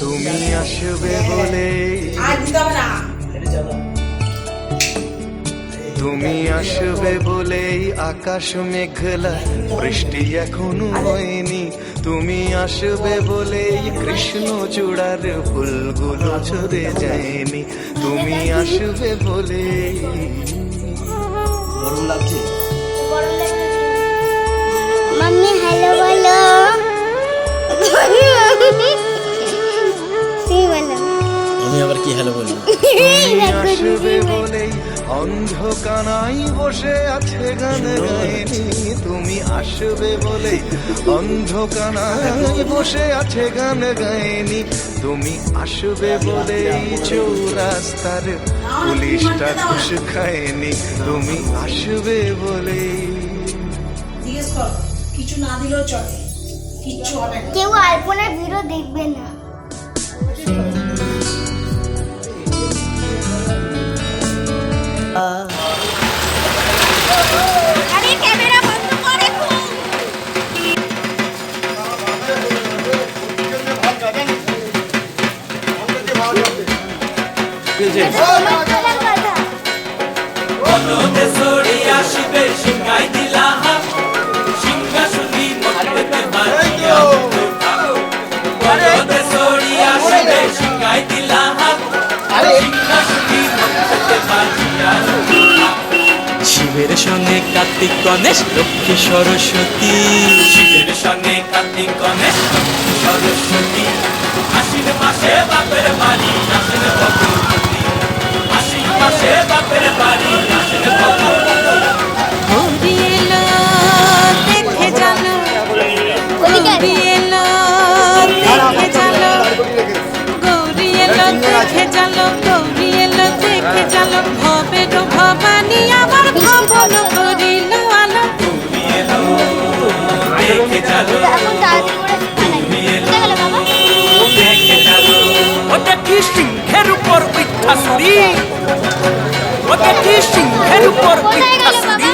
তুমি আসবে বলে, তুমি আসবে বলেই আকাশ মেঘলা, বৃষ্টি এখনো হয়নি। তুমি আসবে বলেই কৃষ্ণ চূড়ার ফুলগুলো ঝরে যায়নি। তুমি আসবে বলে। গরম লাগছে? মাম্মি হ্যালো বলো। আমি আবার কি হ্যালো বলবো? তুমি আসবে বলেই অন্ধকানাই বসে আছে গান গায়নি। তুমি আসবে বলেই অন্ধকানাই বসে আছে গান গায়নি। তুমি আসবে বলেই চৌরাস্তার পুলিশটা ঘুষ খায়নি। তুমি আসবে বলেই। জিজ্ঞেস কর, কিছু না দিলেও চলে, কিচ্ছু হবে না। কেউ আলপনার ভিডিও দেখবে না। আরে ক্যামেরা বন্ধ করে খুব। বনতে সরি আসিবে সিংহাই দিলা হাত, সিংহাসনী মন্দিরতে বাজিয়া বনতে সরি আসিবে সিংহাই দিলা হাত, সিংহাসনী মন্দিরতে বাজিয়া। শিবের সঙ্গে কার্তিক গণেশ লক্ষ্মী সরস্বতী, শিবের সঙ্গে কার্তিক গণেশ লক্ষ্মী সরস্বতী। আশ্বিন মাসে বাপের বাড়ি আসেন ভগবতী, আশ্বিন মাসে বাপের বাড়ি আসেন ভগবতী। গৌরী এলো দেখে জানো, গৌরী এলো দেখে জানো, গৌরী এলো দেখে জানো, গৌরী এলো দেখে জানো। ভবের ভবানী আমার ভবন করিল আলো। গৌরী এলো দেখে চলো, এখন তাড়াতাড়ি করে গৌরী এলো গেল বাবা। দেখে চলো। ওটা কি সিংহের উপর বৃক্ষাসুরি, ওটা কি সিংহের উপর বৃক্ষাসুরি।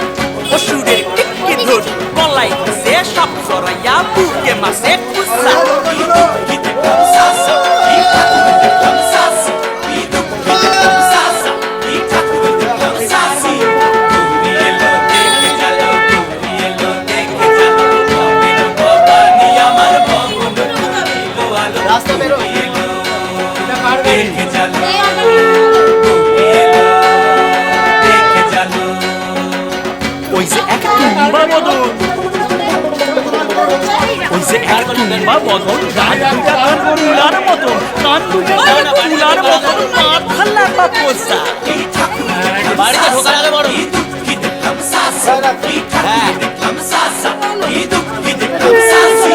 অসুরের টিকি ধর গলায় সে সব সরাইয়া বুকে মাসে কুসা। কি দুঃখী দেখলাম সাসা, কি ঠাকুর দেখলাম সাসি, কি দুঃখী দেখলাম সাসা, কি ঠাকুর দেখলাম সাসি। গৌরী এলো দেখে চলো, গৌরী এলো দেখে চলো। ভবের ভবানী আমার ভবন করিল আলো। রাস্তা বেরো। গৌরী এলো দেখে চলো, গৌরী এলো দেখে চলো। ওই যে এক তুম্বা বদন, ওই যে এক তুম্বা বদন, গান দুটা তার তুলার মতন, কান দুটা তার তুলার মতন, মাথা লাপা পোষা। এই ঠাকুর বাড়িতে ঢোকার আগে বড়। এই দুঃখী দেখলাম সাসা, এই ঠাকুর দেখলাম সাসা, এই দুঃখী দেখলাম সাসি।